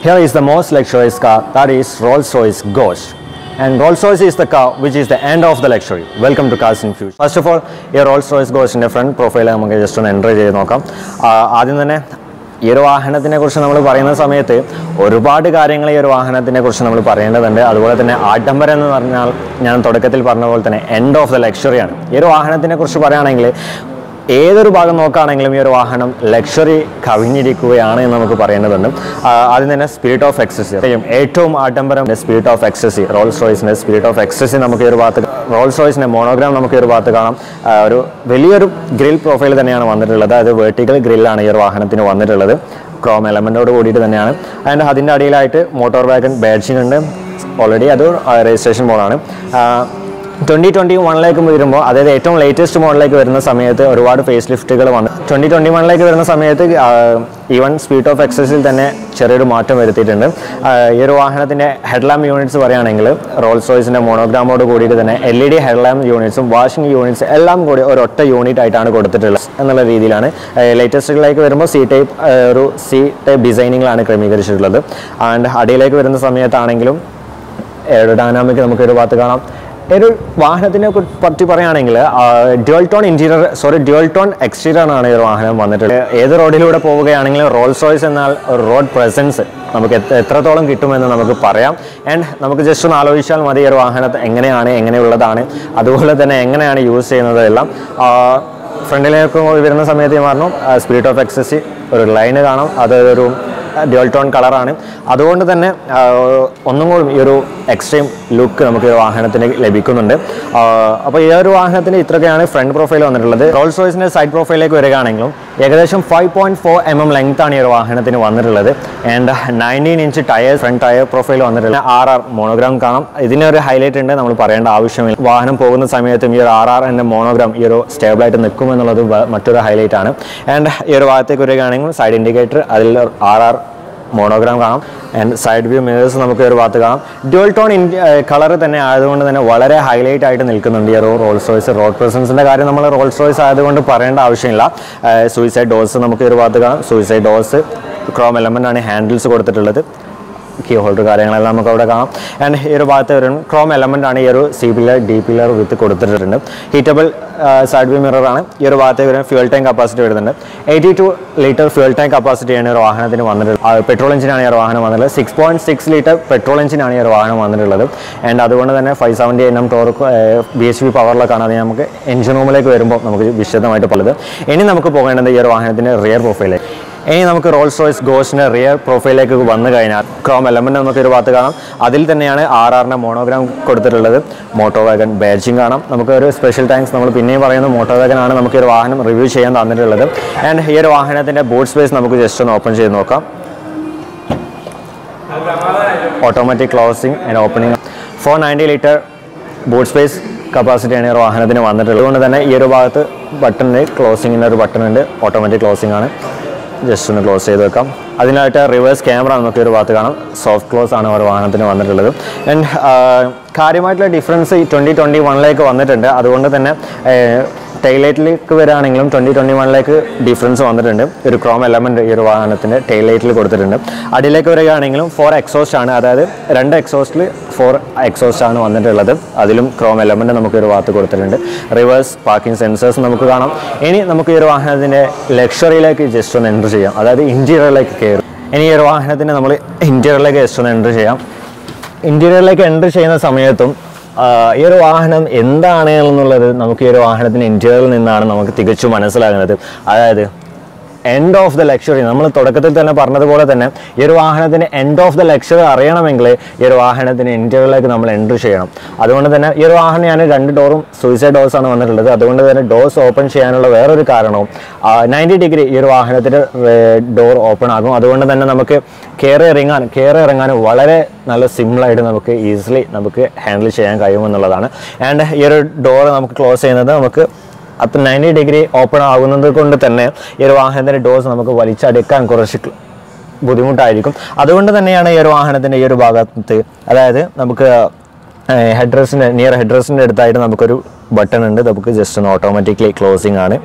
Here is the most luxurious car, that is Rolls-Royce Ghost. And Rolls-Royce is the car which is the end of the luxury. Welcome to Cars in Future. First of all, here Rolls-Royce Ghost in the front profile നമുക്ക് just ഒന്ന് entry ചെയ്ത് നോക്കാം. ആദ്യം തന്നെ ഈ ഒരു വാഹനത്തിനെ കുറിച്ച് നമ്മൾ പറയുന്ന സമയത്ത് ഒരുപാട് കാര്യങ്ങൾ ഈ ഒരു വാഹനത്തിനെ കുറിച്ച് നമ്മൾ പറയേണ്ടതുണ്ട്. അതുപോലെ തന്നെ ആഡംബരം എന്ന് പറഞ്ഞാൽ ഞാൻ തുടക്കത്തിൽ പറഞ്ഞ പോലെ തന്നെ എൻഡ് ഓഫ് ദ ലക്ഷറിയാണ്. ഈ ഒരു വാഹനത്തിനെ കുറിച്ച് പറയുകയാണെങ്കിൽ ഏതൊരു ഭാഗം നോക്കുകയാണെങ്കിലും ഈ ഒരു വാഹനം ലക്ഷറി കവിഞ്ഞിരിക്കുകയാണ് എന്ന് നമുക്ക് പറയേണ്ടതുണ്ട്. ആദ്യം തന്നെ സ്പിരിറ്റ് ഓഫ് എക്സസി, ഏറ്റവും ആഡംബരം സ്പിരിറ്റ് ഓഫ് എക്സസി, റോൾസ് റോയ്സിൻ്റെ സ്പിരിറ്റ് ഓഫ് എക്സസി നമുക്ക് ഈ ഒരു ഭാഗത്ത്, റോൾസ് റോയ്സിൻ്റെ മോണോഗ്രാം നമുക്ക് ഈ ഒരു ഭാഗത്ത് കാണാം. ഒരു വലിയൊരു ഗ്രിൽ പ്രൊഫൈൽ തന്നെയാണ് വന്നിട്ടുള്ളത്. അത് വെർട്ടിക്കൽ ഗ്രില്ലാണ് ഈ ഒരു വാഹനത്തിന് വന്നിട്ടുള്ളത്. ക്രോം എലമെൻറ്റോട് കൂടിയിട്ട് തന്നെയാണ്. അതിൻ്റെ അടിയിലായിട്ട് മോട്ടോർ വാഗൺ ബാഡ്ജിങ് ഉണ്ട്. ഓൾറെഡി അത് രജിസ്ട്രേഷൻ മോഡാണ്. 2021 വരുമ്പോൾ, അതായത് ഏറ്റവും ലേറ്റസ്റ്റ് മോഡലിലേക്ക് വരുന്ന സമയത്ത് ഒരുപാട് ഫേസ് ലിഫ്റ്റുകൾ വന്നു. 2021 വരുന്ന സമയത്ത് ഈവൻ സ്പീഡ് ഓഫ് എക്സസിൽ തന്നെ ചെറിയൊരു മാറ്റം വരുത്തിയിട്ടുണ്ട്. ഈ ഒരു വാഹനത്തിൻ്റെ ഹെഡ്ലാമ്പ് യൂണിറ്റ്സ് പറയുകയാണെങ്കിൽ റോൾസ് റോയ്സിൻ്റെ മോണോഗ്രാമോട് കൂടിയിട്ട് തന്നെ LED ഹെഡ്ലാമ്പ് യൂണിറ്റ്സും വാഷിംഗ് യൂണിറ്റ്സ് എല്ലാം കൂടി ഒരൊറ്റ യൂണിറ്റ് ആയിട്ടാണ് കൊടുത്തിട്ടുള്ളത് എന്നുള്ള രീതിയിലാണ്. ലേറ്റസ്റ്റുകളിലേക്ക് വരുമ്പോൾ സി ടൈപ്പ് ഡിസൈനിങ്ങിലാണ് ക്രമീകരിച്ചിട്ടുള്ളത്. ആൻഡ് അടിയിലേക്ക് വരുന്ന സമയത്താണെങ്കിലും എയറോഡൈനാമിക് നമുക്കൊരു ഭാഗത്ത് കാണാം. ഒരു വാഹനത്തിനെ പറ്റി പറയുകയാണെങ്കിൽ ഡ്യുവൽ ടോൺ എക്സ്റ്റീരിയർ ആണ് ഈ ഒരു വാഹനം വന്നിട്ടുള്ളത്. ഏത് റോഡിലൂടെ പോവുകയാണെങ്കിലും റോൾസ് റോയ്സ് എന്നാൽ റോഡ് പ്രസൻസ് നമുക്ക് എത്രത്തോളം കിട്ടുമെന്ന് നമുക്ക് പറയാം. ആൻഡ് നമുക്ക് ജസ്റ്റ് ഒന്ന് ആലോചിച്ചാൽ മതി ഈ ഒരു വാഹനത്തെ എങ്ങനെയുള്ളതാണ്, അതുപോലെ തന്നെ എങ്ങനെയാണ് യൂസ് ചെയ്യുന്നത് എല്ലാം. ഫ്രണ്ടിലേക്ക് വരുന്ന സമയത്ത് ഞാൻ പറഞ്ഞു സ്പിരിറ്റ് ഓഫ് എക്സസി ഒരു ലൈന് കാണാം. അതൊരു ഡ്യുവൽ ടോൺ കളറാണ്. അതുകൊണ്ട് തന്നെ ഒന്നും കൂടി ഈ ഒരു എക്സ്ട്രീം ലുക്ക് നമുക്ക് ഈ വാഹനത്തിന് ലഭിക്കുന്നുണ്ട്. അപ്പോൾ ഈ ഒരു വാഹനത്തിന് ഇത്രയൊക്കെയാണ് ഫ്രണ്ട് പ്രൊഫൈൽ വന്നിട്ടുള്ളത്. റോൾസ് റോയ്സിൻ്റെ സൈഡ് പ്രൊഫൈലിലേക്ക് വരികയാണെങ്കിലും ഏകദേശം 5.4 mm ലെങ്ത്താണ് ഈ ഒരു വാഹനത്തിന് വന്നിട്ടുള്ളത്. And 19 inch front tyre profile വന്നിട്ടുള്ളത്. RR മോണോഗ്രാം കാണാം. ഇതിനൊരു ഹൈലൈറ്റ് ഉണ്ട്, നമ്മൾ പറയേണ്ട ആവശ്യമില്ല. വാഹനം പോകുന്ന സമയത്തും ഈ ഒരു RR എന്ന മോണോഗ്രാം ഈ ഒരു സ്റ്റേബിളായിട്ട് നിൽക്കുമെന്നുള്ളത് മറ്റൊരു ഹൈലൈറ്റ് ആണ്. ആൻഡ് ഈ ഒരു ഭാഗത്തേക്ക് വരികയാണെങ്കിൽ സൈഡ് ഇൻഡിക്കേറ്റർ, അതിൽ RR മോണോഗ്രാം കാണാം. ആൻഡ് സൈഡ് വ്യൂ മിറേഴ്സ് നമുക്ക് ഒരു ഭാഗത്ത് കാണാം. ഡ്യുവൽ ടോൺ കളർ തന്നെ ആയതുകൊണ്ട് തന്നെ വളരെ ഹൈലൈറ്റ് ആയിട്ട് നിൽക്കുന്നുണ്ട് ഈ റോൾസ് റോയ്സ്. റോഡ് പ്രസൻസിൻ്റെ കാര്യം നമ്മൾ റോൾസ് റോയ്സ് ആയതുകൊണ്ട് പറയേണ്ട ആവശ്യമില്ല. സൂയിസൈഡ് ഡോർസ് നമുക്ക് ഒരു ഭാഗത്ത് കാണാം. സൂയിസൈഡ് ഡോർസ് ക്രോം എലമെൻ്റ് ആണ് ഹാൻഡിൽസ് കൊടുത്തിട്ടുള്ളത്. കീ ഹോൾഡർ കാര്യങ്ങളെല്ലാം നമുക്ക് അവിടെ കാണാം. ആൻഡ് ഈ ഒരു ഭാഗത്ത് വരും ക്രോം എലമെൻ്റ് ആണ് ഈ ഒരു C പില്ലർ D പില്ലർ വിത്ത് കൊടുത്തിട്ടുണ്ട്. ഹീറ്റബിൾ സൈഡ് വ്യൂ മിററാണ്. ഈ ഒരു ഭാഗത്തേക്ക് വരും. ഫ്യൂൽ ടാങ്ക് കപ്പാസിറ്റി വരുന്നുണ്ട്. 82 ലിറ്റർ ഫ്യൂൽ ടാങ്ക് കപ്പാസിറ്റിയാണ് ഈ ഒരു വാഹനത്തിന് വന്നിട്ടുള്ളത്. പെട്രോൾ എഞ്ചിനാണ് ഈ ഒരു വാഹനം വന്നിട്ടുള്ളത്. 6.6 ലിറ്റർ പെട്രോൾ എഞ്ചിനാണ് ഈ ഒരു വാഹനം വന്നിട്ടുള്ളത്. ആൻഡ് അതുകൊണ്ട് തന്നെ 570 Nm ടോർക്ക് BHP പവറിലൊക്കെയാണ്. അത് നമുക്ക് എഞ്ചിൻ റൂമിലേക്ക് വരുമ്പോൾ നമുക്ക് വിശദമായിട്ട് പലത്. ഇനി നമുക്ക് പോകേണ്ടത് ഈ ഒരു വാഹനത്തിൻ്റെ റിയർ പ്രൊഫൈലേക്ക്. ഇനി നമുക്ക് റോൾസ് റോയ്സ് ഗോസ്റ്റിൻ്റെ റിയർ പ്രൊഫൈലിലേക്ക് വന്നു കഴിഞ്ഞാൽ ക്രോം എലമെൻ്റ് നമുക്ക് ഒരു ഭാഗത്ത് കാണാം. അതിൽ തന്നെയാണ് RRൻ്റെ മോണോഗ്രാം കൊടുത്തിട്ടുള്ളത്. മോട്ടോ വാഗൺ ബാഡ്ജിങ് കാണാം. നമുക്ക് ഒരു സ്പെഷ്യൽ താങ്ക്സ് നമ്മൾ പിന്നെയും പറയുന്നത് മോട്ടോ വാഗൺ ആണ് നമുക്ക് ഒരു വാഹനം റിവ്യൂ ചെയ്യാൻ തന്നിട്ടുള്ളത്. ആൻഡ് ഈ ഒരു വാഹനത്തിൻ്റെ ബൂട്ട് സ്പേസ് നമുക്ക് ജസ്റ്റ് ഒന്ന് ഓപ്പൺ ചെയ്ത് നോക്കാം. Automatic closing and opening. 490 litre boot space കപ്പാസിറ്റിയാണ് ഈ ഒരു വാഹനത്തിന് വന്നിട്ടുള്ളത്. അതുകൊണ്ട് തന്നെ ഈ ഒരു ഭാഗത്ത് ബട്ടണിൽ ക്ലോസിങ്ങിൻ്റെ ഒരു ബട്ടൺ ഉണ്ട്. ഓട്ടോമാറ്റിക് ക്ലോസിംഗ് ആണ്. ജസ്റ്റ് ഒന്ന് ക്ലോസ് ചെയ്ത് വെക്കാം. അതിനായിട്ട് റിവേഴ്സ് ക്യാമറ നമുക്ക് ഒരു ഭാഗത്ത് കാണാം. സോഫ്റ്റ് ക്ലോസ് ആണ് ഒരു വാഹനത്തിന് വന്നിട്ടുള്ളത്. ആൻഡ് കാര്യമായിട്ടുള്ള ഡിഫറൻസ് ഈ 2021 വന്നിട്ടുണ്ട്. അതുകൊണ്ട് തന്നെ ടൈലൈറ്റിലേക്ക് വരികയാണെങ്കിലും 2021 ഡിഫറൻസ് വന്നിട്ടുണ്ട്. ഒരു ക്രോം എലമെൻറ്റ് ഈ ഒരു വാഹനത്തിൻ്റെ ടൈലൈറ്റിൽ കൊടുത്തിട്ടുണ്ട്. അടിയിലേക്ക് വരികയാണെങ്കിലും 4 എക്സോസ്റ്റ് ആണ്, അതായത് 2 എക്സോസ്റ്റിൽ 4 എക്സോസ്റ്റ് ആണ് വന്നിട്ടുള്ളത്. അതിലും ക്രോം എലമെൻറ്റ് നമുക്ക് ഒരു ഭാഗത്ത് കൊടുത്തിട്ടുണ്ട്. റിവേഴ്സ് പാർക്കിംഗ് സെൻസേഴ്സ് നമുക്ക് കാണാം. ഇനി നമുക്ക് ഈ ഒരു വാഹനത്തിൻ്റെ ലക്ഷറിയിലേക്ക് ജസ്റ്റ് ഒന്ന് എൻ്റർ ചെയ്യാം, അതായത് ഇൻറ്റീരിയറിലേക്ക് കയറും. ഇനി ഈ ഒരു വാഹനത്തിന് നമ്മൾ ഇൻറ്റീരിയറിലേക്ക് ജസ്റ്റ് ഒന്ന് എൻ്റർ ചെയ്യാം. ഇൻറ്റീരിയറിലേക്ക് എൻ്റർ ചെയ്യുന്ന സമയത്തും ഈ ഒരു വാഹനം എന്താണ് എന്നുള്ളത് നമുക്ക് ഈ ഒരു വാഹനത്തിന് ഇൻറ്റീരിയറിൽ നിന്നാണ് നമുക്ക് തികച്ചും മനസ്സിലാകുന്നത്. അതായത് എൻഡ് ഓഫ് ദ ലക്ഷറി, നമ്മൾ തുടക്കത്തിൽ തന്നെ പറഞ്ഞതുപോലെ തന്നെ ഈ ഒരു വാഹനത്തിന് എൻഡ് ഓഫ് ദ ലക്ഷറി അറിയണമെങ്കിൽ ഈ ഒരു വാഹനത്തിന് ഇൻറ്റീരിയറിലേക്ക് നമ്മൾ എൻട്രി ചെയ്യണം. അതുകൊണ്ട് തന്നെ ഈ ഒരു വാഹനം ഞാൻ 2 ഡോറും സൂയിസൈഡ് ഡോർസാണ് വന്നിട്ടുള്ളത്. അതുകൊണ്ട് തന്നെ ഡോർസ് ഓപ്പൺ ചെയ്യാനുള്ള വേറൊരു കാരണവും 90 ഡിഗ്രി ഈ ഒരു വാഹനത്തിൻ്റെ ഡോർ ഓപ്പൺ ആകും. അതുകൊണ്ട് തന്നെ നമുക്ക് കയറി ഇറങ്ങാൻ വളരെ നല്ല സിമ്പിളായിട്ട് നമുക്ക് ഈസിലി നമുക്ക് ഹാൻഡിൽ ചെയ്യാൻ കഴിയുമെന്നുള്ളതാണ്. ആൻഡ് ഈ ഒരു ഡോർ നമുക്ക് ക്ലോസ് ചെയ്യുന്നത് നമുക്ക് അപ്പം 90 ഡിഗ്രി ഓപ്പൺ ആകുന്നത് കൊണ്ട് തന്നെ ഈ ഒരു വാഹനത്തിൻ്റെ ഡോർസ് നമുക്ക് വലിച്ചടുക്കാൻ കുറച്ച് ബുദ്ധിമുട്ടായിരിക്കും. അതുകൊണ്ട് തന്നെയാണ് ഈ ഒരു വാഹനത്തിൻ്റെ ഈ ഒരു ഭാഗത്ത്, അതായത് നമുക്ക് നിയർ ഹെഡ് റെസ്റ്റിൻ്റെ അടുത്തായിട്ട് നമുക്കൊരു ബട്ടൺ ഉണ്ട്. നമുക്ക് ജസ്റ്റ് ഒന്ന് ഓട്ടോമാറ്റിക്കലി ക്ലോസിംഗ് ആണ്.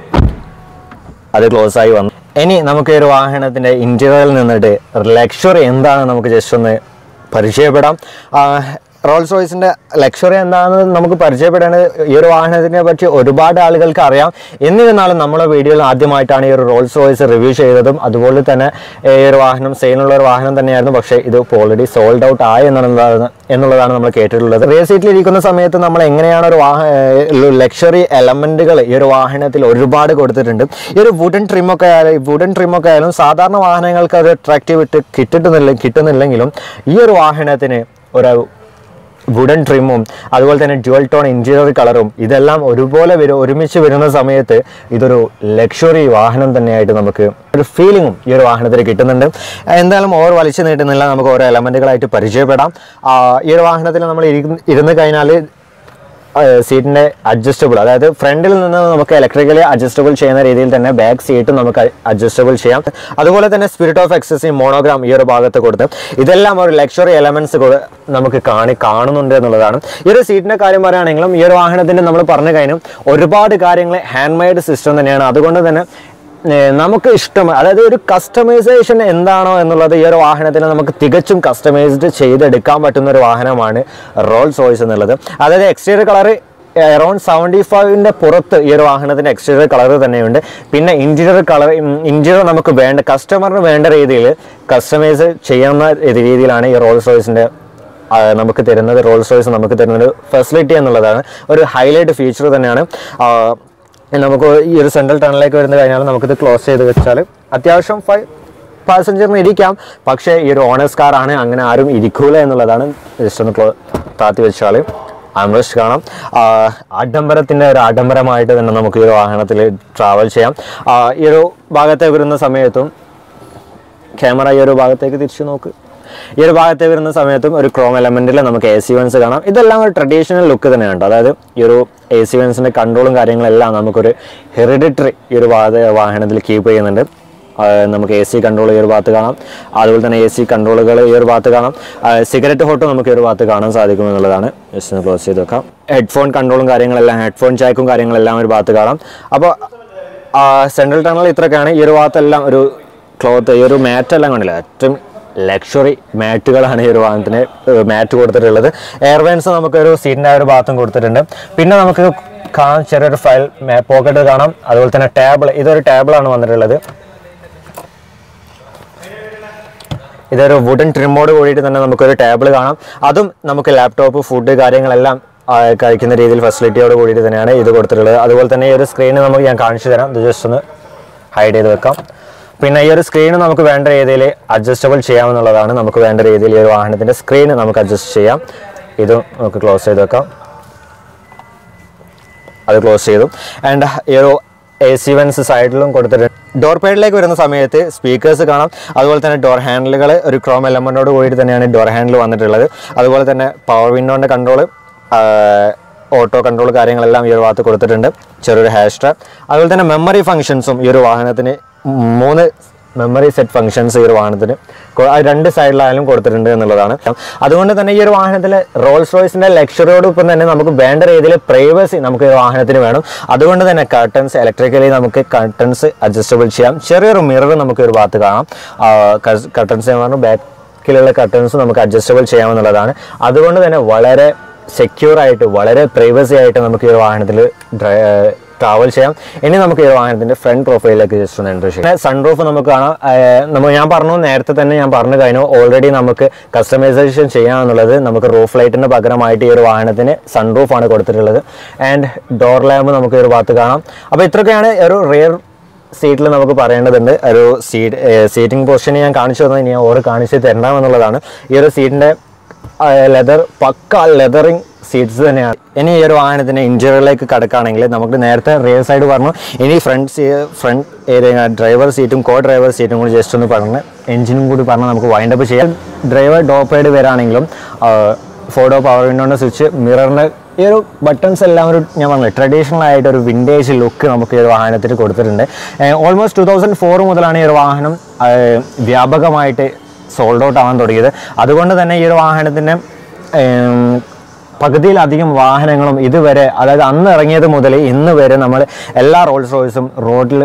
അത് ക്ലോസ് ആയി വന്നു. ഇനി നമുക്ക് ഈ ഒരു വാഹനത്തിൻ്റെ ഇൻറ്റീരിയറിൽ നിന്നിട്ട് ലക്ഷറി എന്താണ് നമുക്ക് ജസ്റ്റ് ഒന്ന് പരിചയപ്പെടാം. റോൾസ് റോയ്സിൻ്റെ ലക്ഷറി എന്താണെന്ന് നമുക്ക് പരിചയപ്പെടേണ്ടത് ഈ ഒരു വാഹനത്തിനെ പറ്റി ഒരുപാട് ആളുകൾക്ക് അറിയാം. എന്നിരുന്നാലും നമ്മുടെ വീഡിയോയിൽ ആദ്യമായിട്ടാണ് ഈ ഒരു റോൾസ് റോയ്സ് റിവ്യൂ ചെയ്തതും. അതുപോലെ തന്നെ ഈ ഒരു വാഹനം സെയിലുള്ള ഒരു വാഹനം തന്നെയായിരുന്നു. പക്ഷേ ഇത് ഓൾറെഡി സോൾഡ് ഔട്ട് ആയി എന്നുള്ളതാണ് നമ്മൾ കേട്ടിട്ടുള്ളത്. റിയർ സീറ്റിലിരിക്കുന്ന സമയത്ത് നമ്മൾ എങ്ങനെയാണ് ഒരു ലക്ഷറി എലമെൻറ്റുകൾ ഈ ഒരു വാഹനത്തിൽ ഒരുപാട് കൊടുത്തിട്ടുണ്ട്. ഈ ഒരു വുഡൻ ട്രിമൊക്കെ ആയാലും സാധാരണ വാഹനങ്ങൾക്ക് ഒരു അട്രാക്റ്റീവിറ്റി കിട്ടുന്നില്ലെങ്കിലും ഈ ഒരു വാഹനത്തിന് ഒരു വുഡൻ ട്രിമ്മും അതുപോലെ തന്നെ ഡ്യുവൽ ടോൺ ഇൻറ്റീരിയർ കളറും ഇതെല്ലാം ഒരുമിച്ച് വരുന്ന സമയത്ത് ഇതൊരു ലക്ഷറി വാഹനം തന്നെയായിട്ട് നമുക്ക് ഒരു ഫീലിങ്ങും ഈ ഒരു വാഹനത്തിൽ കിട്ടുന്നുണ്ട്. എന്തായാലും ഓവർ വലിച്ചു നീട്ടുന്നില്ല, നമുക്ക് ഓരോ എലമെൻറ്റുകളായിട്ട് പരിചയപ്പെടാം. ഈ ഒരു വാഹനത്തിൽ നമ്മൾ ഇരുന്ന് കഴിഞ്ഞാൽ സീറ്റിൻ്റെ അഡ്ജസ്റ്റബിൾ, അതായത് ഫ്രണ്ടിൽ നിന്ന് നമുക്ക് ഇലക്ട്രിക്കലി അഡ്ജസ്റ്റബിൾ ചെയ്യുന്ന രീതിയിൽ തന്നെ ബാക്ക് സീറ്റും നമുക്ക് അഡ്ജസ്റ്റബിൾ ചെയ്യാം. അതുപോലെ തന്നെ സ്പിരിറ്റ് ഓഫ് എക്സസിങ് മോണോഗ്രാം ഈ ഒരു ഭാഗത്ത് കൊടുത്ത് ഇതെല്ലാം ഒരു ലക്ഷറി എലമെന്റ്സ് നമുക്ക് കാണുന്നുണ്ട് എന്നുള്ളതാണ്. ഈ ഒരു സീറ്റിൻ്റെ കാര്യം പറയുകയാണെങ്കിലും ഈ ഒരു വാഹനത്തിൻ്റെ നമ്മൾ പറഞ്ഞു കഴിഞ്ഞാൽ ഒരുപാട് കാര്യങ്ങൾ ഹാൻഡ് മെയ്ഡ് സിസ്റ്റം തന്നെയാണ്. അതുകൊണ്ട് തന്നെ നമുക്ക് ഇഷ്ടം, അതായത് ഒരു കസ്റ്റമൈസേഷൻ എന്താണോ എന്നുള്ളത് ഈ ഒരു വാഹനത്തിന് നമുക്ക് തികച്ചും കസ്റ്റമൈസ്ഡ് ചെയ്തെടുക്കാൻ പറ്റുന്ന ഒരു വാഹനമാണ് റോൾസ് റോയ്സ് എന്നുള്ളത്. അതായത് എക്സ്റ്റീരിയർ കളറ് അറൗണ്ട് 75-ൻ്റെ പുറത്ത് ഈ ഒരു വാഹനത്തിൻ്റെ എക്സ്റ്റീരിയർ കളർ തന്നെയുണ്ട്. പിന്നെ ഇൻറ്റീരിയർ നമുക്ക് കസ്റ്റമറിന് വേണ്ട രീതിയിൽ കസ്റ്റമൈസ് ചെയ്യുന്ന രീതിയിലാണ് ഈ റോൾസ് റോയ്സിൻ്റെ നമുക്ക് തരുന്നൊരു ഫെസിലിറ്റി എന്നുള്ളതാണ് ഒരു ഹൈലൈറ്റ് ഫീച്ചർ തന്നെയാണ്. നമുക്ക് ഈ ഒരു സെൻട്രൽ ടണലിലേക്ക് വരുന്ന കഴിഞ്ഞാൽ നമുക്കിത് ക്ലോസ് ചെയ്ത് വെച്ചാൽ അത്യാവശ്യം 5 പാസഞ്ചറിന് ഇരിക്കാം. പക്ഷേ ഈ ഒരു ഓണേഴ്സ് കാറാണ്, അങ്ങനെ ആരും ഇരിക്കൂല എന്നുള്ളതാണ്. ജസ്റ്റ് ഒന്ന് താത്തി വെച്ചാൽ ആംബ്രസ്റ്റ് കാണാം. ആഡംബരത്തിൻ്റെ ഒരു ആഡംബരമായിട്ട് തന്നെ നമുക്ക് ഈ ഒരു വാഹനത്തിൽ ട്രാവൽ ചെയ്യാം. ഈ ഒരു ഭാഗത്തേക്ക് വരുന്ന സമയത്തും ക്യാമറ ഈ ഒരു ഭാഗത്തേക്ക് തിരിച്ചു നോക്ക്. ഈ ഒരു ഭാഗത്തേക്ക് വരുന്ന സമയത്തും ഒരു ക്രോം എലമെൻറ്റിൽ നമുക്ക് AC vents കാണാം. ഇതെല്ലാം ഒരു ട്രഡീഷണൽ ലുക്ക് തന്നെയാണ്. അതായത് ഈ ഒരു AC ventsൻ്റെ കൺട്രോളും കാര്യങ്ങളെല്ലാം നമുക്കൊരു ഹെറിഡിറ്ററി ഈ ഒരു വാഹനത്തിൽ കീപ്പ് ചെയ്യുന്നുണ്ട്. നമുക്ക് AC കൺട്രോൾ ഈ ഒരു ഭാഗത്ത് കാണാം. അതുപോലെ തന്നെ AC കൺട്രോളുകൾ ഈ ഒരു ഭാഗത്ത് കാണാം. സിഗരറ്റ് ഹോട്ടും നമുക്ക് ഈ ഒരു ഭാഗത്ത് കാണാൻ സാധിക്കും എന്നുള്ളതാണ്. ജസ്റ്റ് ഒന്ന് ക്ലോസ് ചെയ്ത് വെക്കാം. ഹെഡ്ഫോൺ കൺട്രോളും കാര്യങ്ങളെല്ലാം, ഹെഡ്ഫോൺ ജാക്കും കാര്യങ്ങളെല്ലാം ഒരു ഭാഗത്ത് കാണാം. അപ്പോൾ സെൻട്രൽ ടണൽ ഇത്രയൊക്കെയാണ്. ഈ ഒരു ഭാഗത്തെല്ലാം ഒരു ക്ലോത്ത്, ഈ ഒരു മാറ്റെല്ലാം കണ്ടില്ല, ഏറ്റവും ലക്ഷറി മാറ്റുകളാണ് ഈ ഒരു വാഹനത്തിന് മാറ്റ് കൊടുത്തിട്ടുള്ളത്. എയർവെൻസ് നമുക്കൊരു സീറ്റിൻ്റെ ഒരു ഭാഗത്തും കൊടുത്തിട്ടുണ്ട്. പിന്നെ നമുക്ക് കാണാം ചെറിയൊരു ഫയൽ പോക്കറ്റ് കാണാം. അതുപോലെ തന്നെ ടേബിൾ, ഇതൊരു ടേബിളാണ് വന്നിട്ടുള്ളത്. ഇതൊരു വുഡൻ ട്രിമ്മോട് കൂടിയിട്ട് തന്നെ നമുക്കൊരു ടേബിൾ കാണാം. അതും നമുക്ക് ലാപ്ടോപ്പ്, ഫുഡ് കാര്യങ്ങളെല്ലാം കഴിക്കുന്ന രീതിയിൽ ഫെസിലിറ്റിയോട് കൂടിയിട്ട് തന്നെയാണ് ഇത് കൊടുത്തിട്ടുള്ളത്. അതുപോലെ തന്നെ ഈ ഒരു സ്ക്രീന് ഞാൻ കാണിച്ചു തരാം. ഇത് ജസ്റ്റ് ഒന്ന് ഹൈഡ് ചെയ്ത് വെക്കാം. പിന്നെ ഈ ഒരു സ്ക്രീന് നമുക്ക് വേണ്ട രീതിയിൽ അഡ്ജസ്റ്റബിൾ ചെയ്യാമെന്നുള്ളതാണ്. നമുക്ക് വേണ്ട രീതിയിൽ ഈ ഒരു വാഹനത്തിൻ്റെ സ്ക്രീന് നമുക്ക് അഡ്ജസ്റ്റ് ചെയ്യാം. ഇതും നമുക്ക് ക്ലോസ് ചെയ്ത് വെക്കാം. അത് ക്ലോസ് ചെയ്തു. ആൻഡ് ഈ ഒരു AC vents സൈഡിലും കൊടുത്തിട്ടുണ്ട്. ഡോർ പാഡിലേക്ക് വരുന്ന സമയത്ത് സ്പീക്കേഴ്സ് കാണാം. അതുപോലെ തന്നെ ഡോർ ഹാൻഡിലുകൾ ഒരു ക്രോം എലമെൻറ്റോട് കൂടിയിട്ട് തന്നെയാണ് ഡോർ ഹാൻഡിൽ വന്നിട്ടുള്ളത്. അതുപോലെ തന്നെ പവർ വിൻഡോൻ്റെ കൺട്രോൾ, ഓട്ടോ കൺട്രോൾ കാര്യങ്ങളെല്ലാം ഈ ഒരു ഭാഗത്ത് കൊടുത്തിട്ടുണ്ട്. ചെറിയൊരു ഹാഷ് ട്രാപ്പ്. അതുപോലെ തന്നെ മെമ്മറി ഫംഗ്ഷൻസും ഈ ഒരു വാഹനത്തിന് 3 മെമ്മറി സെറ്റ് ഫംഗ്ഷൻസ് ഈ ഒരു വാഹനത്തിന് 2 സൈഡിലായാലും കൊടുത്തിട്ടുണ്ട് എന്നുള്ളതാണ്. അതുകൊണ്ട് തന്നെ ഈ ഒരു വാഹനത്തിൽ റോൾസ് റോയ്സിൻ്റെ ലക്ഷറിയോടൊപ്പം തന്നെ നമുക്ക് വേണ്ട രീതിയിൽ പ്രൈവസി നമുക്ക് ഈ വാഹനത്തിന് വേണം. അതുകൊണ്ട് തന്നെ കർട്ടൻസ് ഇലക്ട്രിക്കലി നമുക്ക് കർട്ടൻസ് അഡ്ജസ്റ്റബിൾ ചെയ്യാം. ചെറിയൊരു മിറർ നമുക്ക് ഒരു ഭാഗത്ത് കാണാം. കർട്ടൻസ് എന്ന് പറഞ്ഞാൽ ബാക്കിലുള്ള കർട്ടൻസ് നമുക്ക് അഡ്ജസ്റ്റബിൾ ചെയ്യാമെന്നുള്ളതാണ്. അതുകൊണ്ട് തന്നെ വളരെ സെക്യൂർ ആയിട്ട്, വളരെ പ്രൈവസി ആയിട്ട് നമുക്ക് ഈ ഒരു വാഹനത്തിൽ ട്രാവൽ ചെയ്യാം. ഇനി നമുക്ക് ഈ വാഹനത്തിൻ്റെ ഫ്രണ്ട് പ്രൊഫൈലിലേക്ക് ജസ്റ്റ് ഒന്ന് എൻ്റർ ചെയ്യാം. സൺറൂഫ് നമുക്ക് കാണാം. നേരത്തെ തന്നെ ഞാൻ പറഞ്ഞു കഴിഞ്ഞു, ഓൾറെഡി നമുക്ക് കസ്റ്റമൈസേഷൻ ചെയ്യാമെന്നുള്ളത്. നമുക്ക് റൂഫ് ലൈറ്റിൻ്റെ പകരമായിട്ട് ഈ ഒരു വാഹനത്തിന് സൺറൂഫാണ് കൊടുത്തിട്ടുള്ളത്. ആൻഡ് ഡോർ ലാമ്പ് നമുക്ക് ഈ ഒരു ഭാഗത്ത് കാണാം. അപ്പോൾ ഇത്രയൊക്കെയാണ് ഒരു റിയർ സീറ്റിൽ നമുക്ക് പറയേണ്ടതുണ്ട്. ഒരു സീറ്റിംഗ് പൊസിഷൻ ഞാൻ കാണിച്ചു തന്നത് ഇനി ഓർ കാണിച്ച് തരണമെന്നുള്ളതാണ്. ഈ ഒരു സീറ്റിൻ്റെ പക്ക ലെതറിങ് സീറ്റ്സ് തന്നെയാണ്. ഇനി ഈ ഒരു വാഹനത്തിൻ്റെ ഇൻറ്റീരിയറിലേക്ക് കിടക്കുകയാണെങ്കിൽ നമുക്ക് നേരത്തെ റിയർ സൈഡ് പറഞ്ഞു. ഇനി ഫ്രണ്ട് ഏരിയ ഡ്രൈവർ സീറ്റും ഡ്രൈവർ സീറ്റും കൂടി ജസ്റ്റ് ഒന്ന് പറഞ്ഞ് എഞ്ചിനും കൂടി പറഞ്ഞ് നമുക്ക് വൈൻഡപ്പ് ചെയ്യാം. ഡ്രൈവർ ഡോപ്പൈഡ് വരാണെങ്കിലും ഫോട്ടോ പവർ വിൻഡോൻ്റെ സ്വിച്ച്, മിററിൻ്റെ ഈ ഒരു ബട്ടൺസ് എല്ലാം ഞാൻ പറഞ്ഞു ട്രഡീഷണൽ ആയിട്ട് ഒരു വിൻറ്റേജ് ലുക്ക് നമുക്ക് ഈ ഒരു വാഹനത്തിൽ കൊടുത്തിട്ടുണ്ട്. ഓൾമോസ്റ്റ് 2004 മുതലാണ് ഈ ഒരു വാഹനം വ്യാപകമായിട്ട് സോൾഡ് ഔട്ട് ആവാൻ തുടങ്ങിയത്. അതുകൊണ്ട് തന്നെ ഈ ഒരു വാഹനത്തിൻ്റെ പകുതിയിലധികം വാഹനങ്ങളും ഇതുവരെ, അതായത് അന്ന് ഇറങ്ങിയത് മുതൽ ഇന്ന് വരെ നമ്മൾ എല്ലാ റോൾസ് റോയ്സും റോഡിൽ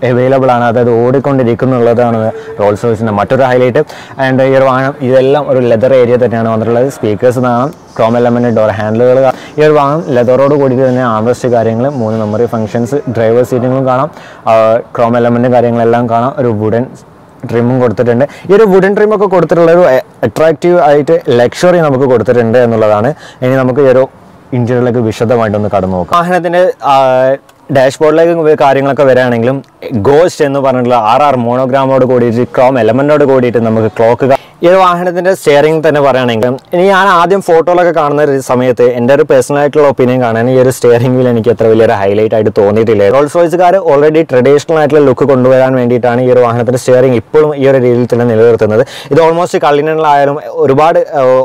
അവൈലബിൾ ആണ്, അതായത് ഓടിക്കൊണ്ടിരിക്കുന്നുള്ളതാണ് റോൾസ് റോയ്സിൻ്റെ മറ്റൊരു ഹൈലൈറ്റ്. ആൻഡ് ഈ ഒരു വാഹനം ഇതെല്ലാം ഒരു ലെതർ ഏരിയ തന്നെയാണ് വന്നിട്ടുള്ളത്. സ്പീക്കേഴ്സ് കാണാം, ക്രോം എലമെൻറ്റ് ഡോർ ഹാൻഡിലുകൾ. ഈ ഒരു വാഹനം ലെതറോട് കൂടിയിട്ട് തന്നെ ആംറസ്റ്റ് കാര്യങ്ങൾ, 3 മെമ്മറി ഫംഗ്ഷൻസ്, ഡ്രൈവർ സീറ്റിങ്ങും കാണാം, ക്രോം എലമെൻറ്റും കാര്യങ്ങളെല്ലാം കാണാം. ഒരു വുഡൻ ട്രിമ്മും കൊടുത്തിട്ടുണ്ട്. ഈ ഒരു വുഡൻ ട്രിമ്മൊക്കെ കൊടുത്തിട്ടുള്ള ഒരു അട്രാക്റ്റീവ് ആയിട്ട് ലക്ഷറി നമുക്ക് കൊടുത്തിട്ടുണ്ട് എന്നുള്ളതാണ്. ഇനി നമുക്ക് ഈ ഒരു ഇൻറ്റീരിയറിലേക്ക് വിശദമായിട്ടൊന്ന് കടന്നു നോക്കാം. വാഹനത്തിൻ്റെ ഡാഷ്ബോർഡിലേക്ക് കാര്യങ്ങളൊക്കെ വരികയാണെങ്കിലും ഗോസ്റ്റ് എന്ന് പറഞ്ഞിട്ടുള്ള RR മോണോഗ്രാമോട് കൂടിയിട്ട് ക്രോം എലമെൻറ്റോട് കൂടിയിട്ട് നമുക്ക് ക്ലോക്ക്. ഈ ഒരു വാഹനത്തിൻ്റെ സ്റ്റിയറിംഗ് തന്നെ പറയുകയാണെങ്കിൽ ഇനി ഞാൻ ആദ്യം ഫോട്ടോയിലൊക്കെ കാണുന്ന ഒരു സമയത്ത് എൻ്റെ ഒരു പേഴ്സണൽ ആയിട്ടുള്ള ഒപ്പീനിയൻ കാണാൻ ഈ ഒരു സ്റ്റിയറിംഗ് വീൽ എനിക്ക് അത്ര വലിയൊരു ഹൈലൈറ്റ് ആയിട്ട് തോന്നിയിട്ടില്ല. റോൾസ് റോയ്സുകാർ ഓൾറെഡി ട്രഡീഷണൽ ആയിട്ടുള്ള ലുക്ക് കൊണ്ടുവരാൻ വേണ്ടിയിട്ടാണ് ഈ ഒരു വാഹനത്തിൻ്റെ സ്റ്റിയറിംഗ് ഇപ്പോഴും ഈ ഒരു രീതിയിൽ തന്നെ നിലനിർത്തുന്നത്. ഇത് ഓൾമോസ്റ്റ് കള്ളിനായാലും ഒരുപാട്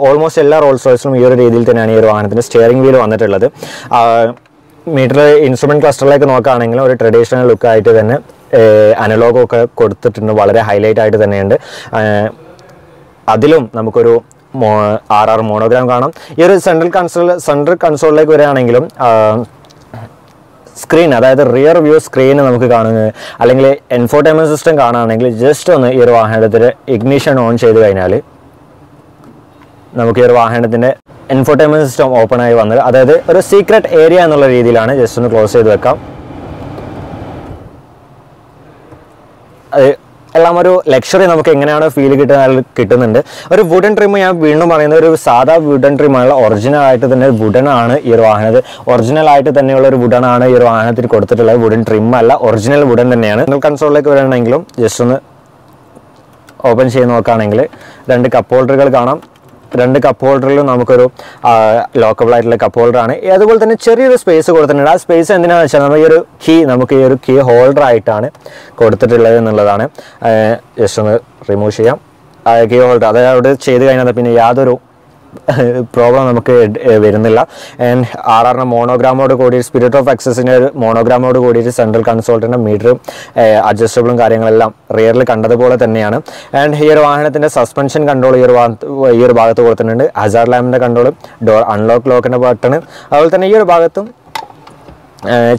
ഓൾമോസ്റ്റ് എല്ലാ റോൾസ് റോയ്സിലും ഈ ഒരു രീതിയിൽ തന്നെയാണ് ഈ ഒരു വാഹനത്തിൻ്റെ സ്റ്റിയറിംഗ് വീൽ വന്നിട്ടുള്ളത്. മീറ്റർ ഇൻസ്ട്രുമെൻറ്റ് ക്ലസ്റ്ററിലേക്ക് നോക്കുകയാണെങ്കിൽ ഒരു ട്രഡീഷണൽ ലുക്കായിട്ട് തന്നെ അനലോഗൊക്കെ കൊടുത്തിട്ടുണ്ട്, വളരെ ഹൈലൈറ്റ് ആയിട്ട് തന്നെയുണ്ട്. അതിലും നമുക്കൊരു RR മോണോഗ്രാം കാണാം. ഈ ഒരു സെൻട്രൽ കൺസോളിലേക്ക് വരികയാണെങ്കിലും സ്ക്രീൻ, അതായത് റിയർ വ്യൂ സ്ക്രീൻ നമുക്ക് കാണുന്നത്, അല്ലെങ്കിൽ എൻഫോർടൈൻമെൻറ്റ് സിസ്റ്റം കാണുകയാണെങ്കിൽ ജസ്റ്റ് ഒന്ന് ഈ ഒരു വാഹനത്തിൽ ഇഗ്നിഷൻ ഓൺ ചെയ്ത് കഴിഞ്ഞാൽ നമുക്ക് ഈ ഒരു വാഹനത്തിൻ്റെ എൻഫോർടൈൻമെൻറ്റ് സിസ്റ്റം ഓപ്പൺ ആയി വന്നത്, അതായത് ഒരു സീക്രട്ട് ഏരിയ എന്നുള്ള രീതിയിലാണ്. ജസ്റ്റ് ഒന്ന് ക്ലോസ് ചെയ്ത് വെക്കാം. അത് എല്ലാം ഒരു ലക്ഷറി നമുക്ക് എങ്ങനെയാണ് ഫീൽ കിട്ടുന്നുണ്ട്. ഒരു വുഡൻ ട്രിം, ഞാൻ വീണ്ടും പറയുന്നത് ഒരു സാധാ വുഡൻ ട്രിമാണ്, ഒറിജിനൽ ആയിട്ട് തന്നെ വുഡൻ ആണ് ഈ ഒരു വാഹനത്തിൽ. ഒറിജിനൽ ആയിട്ട് തന്നെയുള്ള ഒരു വുഡൻ ആണ് ഈ ഒരു വാഹനത്തിൽ കൊടുത്തിട്ടുള്ളത്. വുഡൻ ട്രിം അല്ല, ഒറിജിനൽ വുഡൻ തന്നെയാണ്. കൺസോളിലേക്ക് വരികയാണെങ്കിലും ജസ്റ്റ് ഒന്ന് ഓപ്പൺ ചെയ്ത് നോക്കുകയാണെങ്കിൽ 2 കപ്പ് ഹോൾഡറുകൾ കാണാം. 2 കപ്പ് ഹോൾഡറിലും നമുക്കൊരു ലോക്കബിൾ ആയിട്ടുള്ള കപ്പ് ഹോൾഡറാണ്. അതുപോലെ തന്നെ ചെറിയൊരു സ്പേസ് കൊടുത്തിട്ടുണ്ട്. ആ സ്പേസ് എന്തിനാണെന്ന് വെച്ചാൽ നമുക്ക് ഈ ഒരു കീ ഹോൾഡർ ആയിട്ടാണ് കൊടുത്തിട്ടുള്ളത് എന്നുള്ളതാണ്. ജസ്റ്റ് ഒന്ന് റിമൂവ് ചെയ്യാം. കീ ഹോൾഡർ അതവിടെ ചെയ്ത് കഴിഞ്ഞാൽ പിന്നെ യാതൊരു പ്രോബ്ലം നമുക്ക് വരുന്നില്ല. ആൻഡ് RR മോണോഗ്രാമോട് കൂടി സ്പിരിറ്റ് ഓഫ് എക്സസിൻ്റെ ഒരു മോണോഗ്രാമോട് കൂടിയിട്ട് സെൻട്രൽ കൺസോൾട്ടിൻ്റെ മീറ്ററും അഡ്ജസ്റ്റബിളും കാര്യങ്ങളെല്ലാം റിയറിൽ കണ്ടതുപോലെ തന്നെയാണ്. ആൻഡ് ഈ ഒരു വാഹനത്തിൻ്റെ സസ്പെൻഷൻ കൺട്രോൾ ഈ ഒരു ഭാഗത്ത് കൊടുത്തിട്ടുണ്ട്. ഹസാർഡ് ലാമ്പിൻ്റെ കൺട്രോളും ഡോർ അൺലോക്ക് ലോക്കിൻ്റെ ബട്ടൺ, അതുപോലെ തന്നെ ഈ ഒരു ഭാഗത്തും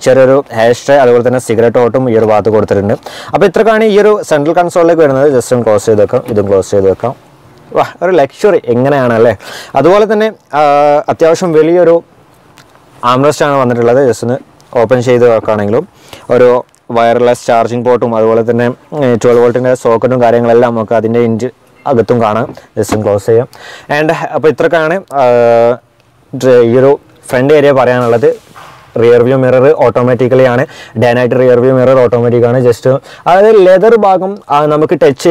ചെറിയൊരു ഹെയർ സ്ട്രേ, അതുപോലെ തന്നെ സിഗരറ്റ് ഓട്ടും ഈ ഒരു ഭാഗത്ത് കൊടുത്തിട്ടുണ്ട്. അപ്പോൾ ഇത്രക്കാണ് ഈ ഒരു സെൻട്രൽ കൺസോളിലേക്ക് വരുന്നത്. ജസ്റ്റ് ഒന്ന് ക്ലോസ് ചെയ്ത് വെക്കാം, ഇതും ക്ലോസ് ചെയ്ത് വെക്കാം. വാ, ഒരു ലക്ഷറി എങ്ങനെയാണല്ലേ. അതുപോലെ തന്നെ അത്യാവശ്യം വലിയൊരു ആംറസ്റ്റാണ് വന്നിട്ടുള്ളത്. ജസ്റ്റ് ഒന്ന് ഓപ്പൺ ചെയ്ത് വെക്കുകയാണെങ്കിലും ഒരു വയർലെസ് ചാർജിങ് പോർട്ടും അതുപോലെ തന്നെ 12 വോൾട്ടിൻ്റെ സോക്കറ്റും കാര്യങ്ങളെല്ലാം നമുക്ക് അതിൻ്റെ അകത്തും കാണാം. ജസ്റ്റ് ക്ലോസ് ചെയ്യാം. ആൻഡ് അപ്പോൾ ഇത്രക്കാണ് ഈ ഒരു ഫ്രണ്ട് ഏരിയ പറയാനുള്ളത്. റിയർ വ്യൂ മിറർ ഓട്ടോമാറ്റിക്കലി ആണ്, day night rear view mirror ഓട്ടോമാറ്റിക്കാണ്. ജസ്റ്റ് അതായത് ലെതർ ഭാഗം നമുക്ക് ടച്ച്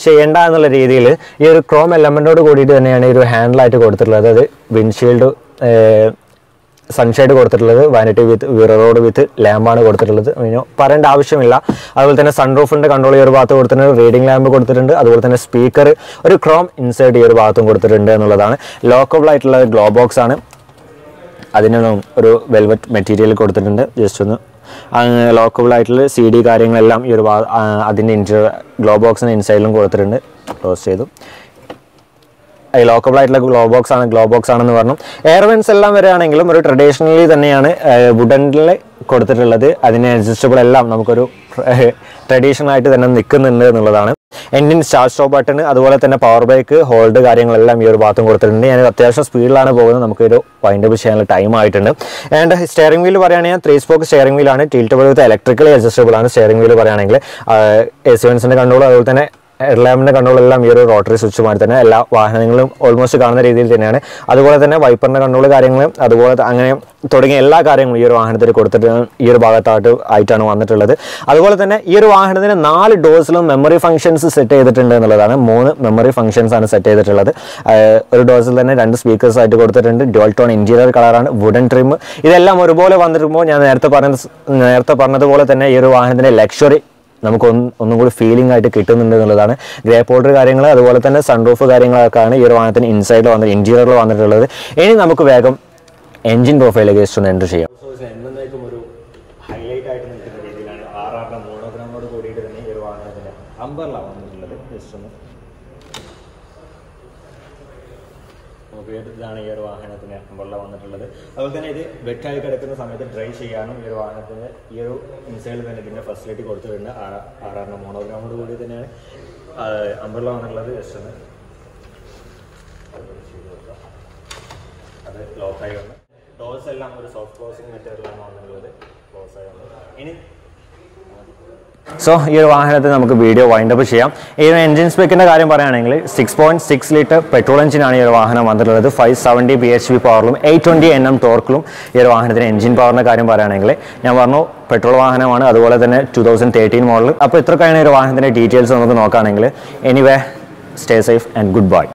ചെയ്യേണ്ട എന്നുള്ള രീതിയിൽ ഈ ഒരു ക്രോം എലമെൻറ്റോട് കൂടിയിട്ട് തന്നെയാണ് ഈ ഒരു ഹാൻഡിലായിട്ട് കൊടുത്തിട്ടുള്ളത്. അത് വിൻഷീൽഡ് സൺഷെയ്ഡ് കൊടുത്തിട്ടുള്ളത്, വാനിറ്റി വിത്ത് മിററോട് വിത്ത് ലാമ്പാണ് കൊടുത്തിട്ടുള്ളത്. പറയേണ്ട ആവശ്യമില്ല. അതുപോലെ തന്നെ സൺറൂഫിൻ്റെ കൺട്രോൾ ഈ ഒരു ഭാഗത്ത് കൊടുത്തിട്ടുണ്ട്, റീഡിംഗ് ലാമ്പ് കൊടുത്തിട്ടുണ്ട്. അതുപോലെ തന്നെ സ്പീക്കർ ഒരു ക്രോം ഇൻസേർട്ട് ഈ ഒരു ഭാഗത്തും കൊടുത്തിട്ടുണ്ട് എന്നുള്ളതാണ്. ലോക്കബിൾ ആയിട്ടുള്ള ഗ്ലോ ബോക്സ് ആണ്, അതിനും ഒരു വെൽവെറ്റ് മെറ്റീരിയൽ കൊടുത്തിട്ടുണ്ട്. ജസ്റ്റ് ഒന്ന് ലോക്കബിൾ ആയിട്ടുള്ള CD കാര്യങ്ങളെല്ലാം ഈ ഒരു അതിൻ്റെ ഗ്ലോ ബോക്സിന് ഇൻസൈഡിലും കൊടുത്തിട്ടുണ്ട്. ക്ലോസ് ചെയ്തു. ലോക്കബിൾ ആയിട്ടുള്ള ഗ്ലോ ബോക്സ് ആണെന്ന് പറഞ്ഞു. എയർ വെൻസ് എല്ലാം വരികയാണെങ്കിലും ഒരു ട്രഡീഷണലി തന്നെയാണ് വുഡനിൽ കൊടുത്തിട്ടുള്ളത്. അതിന് അഡ്ജസ്റ്റബിൾ എല്ലാം നമുക്കൊരു ട്രഡീഷണൽ ആയിട്ട് തന്നെ നിൽക്കുന്നുണ്ട് എന്നുള്ളതാണ്. എൻജിൻ സ്റ്റാർട്ട് സ്റ്റോപ്പ് ബട്ടൺ, അതുപോലെ തന്നെ പവർ ബ്രേക്ക് ഹോൾഡ് കാര്യങ്ങളെല്ലാം ഈ ഒരു ഭാഗത്തും കൊടുത്തിട്ടുണ്ട്. ഞാൻ അത്യാവശ്യം സ്പീഡിലാണ് പോകുന്നത്, നമുക്കൊരു വൈൻഡ് അപ്പ് ചെയ്യാനുള്ള ടൈം ആയിട്ടുണ്ട്. ആൻഡ് സ്റ്റിയറിംഗ് വീൽ പറയുകയാണെങ്കിൽ 3 സ്പോക്ക് സ്റ്റിയറിംഗ് വീലാണ്, ടിൽറ്റബിൾ വിത്ത് ഇലക്ട്രിക്കലി അഡ്ജസ്റ്റബിൾ ആണ് സ്റ്റിയറിംഗ് വീൽ പറയുകയാണെങ്കിൽ. AC വെൻസിൻ്റെ കൺട്രോൾ അതുപോലെ തന്നെ ഹെഡ്ലാമ്പിൻ്റെ കൺട്രോൾ എല്ലാം ഈ ഒരു റോട്ടറി സ്വിച്ചുമായിട്ട് തന്നെ എല്ലാ വാഹനങ്ങളും ഓൾമോസ്റ്റ് കാണുന്ന രീതിയിൽ തന്നെയാണ്. അതുപോലെ തന്നെ വൈപ്പറിൻ്റെ കൺട്രോൾ കാര്യങ്ങളും അതുപോലെ അങ്ങനെ തുടങ്ങിയ എല്ലാ കാര്യങ്ങളും ഈ ഒരു വാഹനത്തിൽ കൊടുത്തിട്ട് ഈ ഒരു ആയിട്ടാണ് വന്നിട്ടുള്ളത്. അതുപോലെ തന്നെ ഈ ഒരു വാഹനത്തിന് 4 ഡോസിലും മെമ്മറി ഫംഗ്ഷൻസ് സെറ്റ് ചെയ്തിട്ടുണ്ട് എന്നുള്ളതാണ്. 3 മെമ്മറി ഫംഗ്ഷൻസ് ആണ് സെറ്റ് ചെയ്തിട്ടുള്ളത്. ഒരു ഡോസിൽ തന്നെ 2 സ്പീക്കേഴ്സ് ആയിട്ട് കൊടുത്തിട്ടുണ്ട്. ഡ്യുവൽ ടോൺ ഇന്റീരിയർ കളറാണ്, വുഡൻ ട്രിം. ഇതെല്ലാം ഒരുപോലെ വന്നിട്ടുമ്പോൾ ഞാൻ നേരത്തെ പറഞ്ഞതുപോലെ തന്നെ ഈ ഒരു വാഹനത്തിൻ്റെ ലക്ഷറി നമുക്ക് ഒന്നും കൂടി ഫീലിംഗ് ആയിട്ട് കിട്ടുന്നുണ്ട് എന്നുള്ളതാണ്. ഗ്രേ പോൾഡർ കാര്യങ്ങൾ അതുപോലെ തന്നെ സൺറൂഫ് കാര്യങ്ങളൊക്കെയാണ് ഈ ഒരു വാഹനത്തിന് ഇന്റീരിയറിൽ വന്നിട്ടുള്ളത്. ഇനി നമുക്ക് വേഗം എൻജിൻ പ്രൊഫൈലിലേക്ക് ജസ്റ്റ് ഒന്ന് എൻ്റർ ചെയ്യാം. എന്നേക്കും ഒരു ഹൈലൈറ്റ് ആയിട്ട് നിൽക്കുന്ന രീതിയിലാണ് RR മോണോഗ്രാമോട് കൂടിയിട്ട് തന്നെ ഈ ഒരു വാഹനത്തിന് അംബർല വന്നിട്ടുള്ളത്. ജസ്റ്റ് ഒന്ന് നമുക്ക് ഇതാണ് ഈ ഒരു വാഹനത്തിന് അംബ്രല്ല വന്നിട്ടുള്ളത്. അതുപോലെ തന്നെ ഇത് വെറ്റായി കിടക്കുന്ന സമയത്ത് ഡ്രൈ ചെയ്യാനും ഈ ഒരു വാഹനത്തിന് ഈ ഒരു ഇൻസൈഡിൽ തന്നെ ഇതിൻ്റെ ഫെസിലിറ്റി കൊടുത്തിട്ടുണ്ട്. ആറാറിന് മോണോഗ്രാമോട് കൂടി തന്നെയാണ് അംബ്രല്ല വന്നിട്ടുള്ളത്. ജസ്റ്റ് ഒന്ന് അത് ലോക്കായി വന്ന് ഡോർസ് എല്ലാം ഒരു സോഫ്റ്റ് ക്ലോസിംഗ് മെറ്റീരിയലാണ് വന്നിട്ടുള്ളത്. ക്ലോസ് ആയി വന്നത്. ഇനി സോ ഈ ഒരു വാഹനത്തിൽ നമുക്ക് വീഡിയോ വൈൻഡപ്പ് ചെയ്യാം. ഈ ഒരു എൻജിൻ സ്പെക്കിൻ്റെ കാര്യം പറയുകയാണെങ്കിൽ 6.6 ലിറ്റർ പെട്രോൾ എഞ്ചിനാണ് ഈ ഒരു വാഹനം വന്നിട്ടുള്ളത്. 570 bhp പവറിലും 820 Nm ടോർക്കിലും ഈ ഒരു വാഹനത്തിന് എഞ്ചിൻ പവറിൻ്റെ കാര്യം പറയുകയാണെങ്കിൽ ഞാൻ പറഞ്ഞു പെട്രോൾ വാഹനമാണ്, അതുപോലെ തന്നെ 2013 മോഡൽ. അപ്പോൾ ഇത്രയൊക്കെയാണ് ഈ ഒരു വാഹനത്തിൻ്റെ ഡീറ്റെയിൽസ് നമുക്ക് നോക്കുകയാണെങ്കിൽ. Anyway stay safe and good bye.